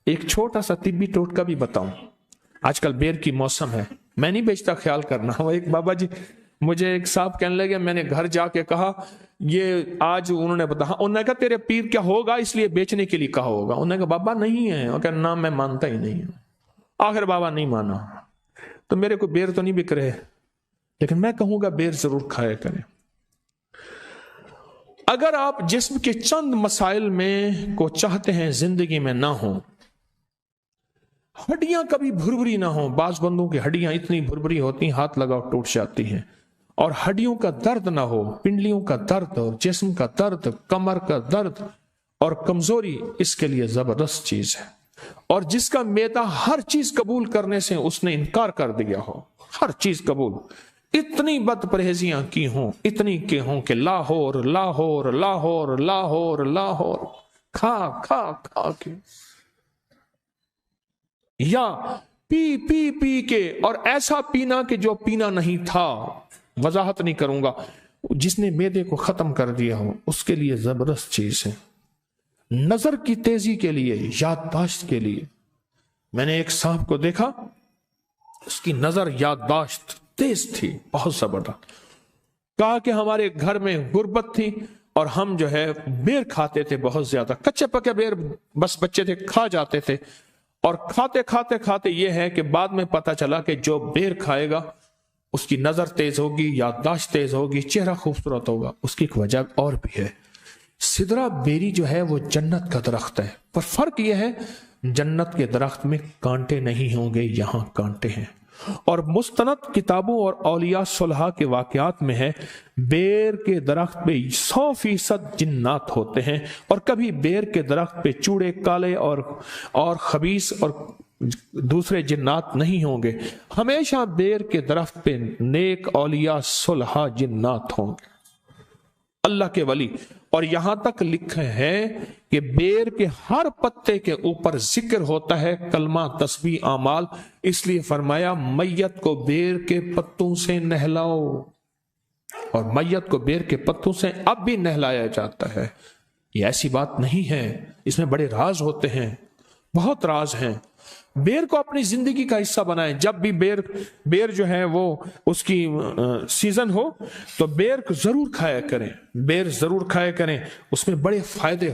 एक छोटा सा तिब्बी टोटका भी बताऊं। आजकल बेर की मौसम है, मैं नहीं बेचता, ख्याल करना। वो एक बाबा जी, मुझे एक साहब कहने लगे, मैंने घर जाके कहा ये आज उन्होंने बताया, उन्होंने कहा तेरे पीर क्या होगा इसलिए बेचने के लिए कहा होगा। उन्होंने कहा बाबा नहीं है, और कहा ना मैं मानता ही नहीं हूं। आखिर बाबा नहीं माना, तो मेरे को बेर तो नहीं बिक रहे, लेकिन मैं कहूंगा बेर जरूर खाया करें। अगर आप जिस्म के चंद मसाइल में को चाहते हैं जिंदगी में ना हो, हड्डियां कभी भुरभुरी ना हो, बाज बंदों की हड्डियां इतनी भुरभुरी होती हाथ लगाओ टूट जाती हैं, और हड्डियों का दर्द ना हो, पिंडलियों का दर्द और जिस्म का दर्द, कमर का दर्द और कमजोरी, इसके लिए जबरदस्त चीज है। और जिसका मैदा हर चीज कबूल करने से उसने इनकार कर दिया हो, हर चीज कबूल, इतनी बद परहेजियां की हों, इतनी के हों कि लाहौर लाहौर लाहौर लाहौर लाहौर खा खा खा के, या पी पी पी के, और ऐसा पीना कि जो पीना नहीं था, वजाहत नहीं करूंगा, जिसने मैदे को खत्म कर दिया हो, उसके लिए जबरदस्त चीज है। नजर की तेजी के लिए, याददाश्त के लिए, मैंने एक साहब को देखा, उसकी नजर याददाश्त तेज थी, बहुत जबरदस्त। कहा कि हमारे घर में गुर्बत थी और हम जो है बेर खाते थे बहुत ज्यादा, कच्चे पके बेर बस बच्चे थे खा जाते थे, और खाते खाते खाते ये है कि बाद में पता चला कि जो बेर खाएगा उसकी नजर तेज होगी, याददाश्त तेज होगी, चेहरा खूबसूरत होगा। उसकी एक वजह और भी है। सिदरा बेरी जो है वो जन्नत का दरख्त है, पर फर्क यह है जन्नत के दरख्त में कांटे नहीं होंगे, यहां कांटे हैं। और मुस्तनद किताबों और औलिया सुलहा के वाकयात में है, बेर के दरख्त पे 100% जिन्नात होते हैं, और कभी बेर के दरख्त पे चूड़े काले और खबीस और दूसरे जिन्नात नहीं होंगे। हमेशा बेर के दरख्त पे नेक औलिया सुलहा जिन्नात होंगे, अल्लाह के वली। और यहां तक लिखे है कि बेर के हर पत्ते के ऊपर जिक्र होता है कलमा तस्बीह आमाल, इसलिए फरमाया मैयत को बेर के पत्तों से नहलाओ, और मैयत को बेर के पत्तों से अब भी नहलाया जाता है। ये ऐसी बात नहीं है, इसमें बड़े राज होते हैं, बहुत राज हैं। बेर को अपनी जिंदगी का हिस्सा बनाएं। जब भी बेर जो है वो उसकी सीजन हो तो बेर को जरूर खाया करें, बेर जरूर खाया करें, उसमें बड़े फायदे हो।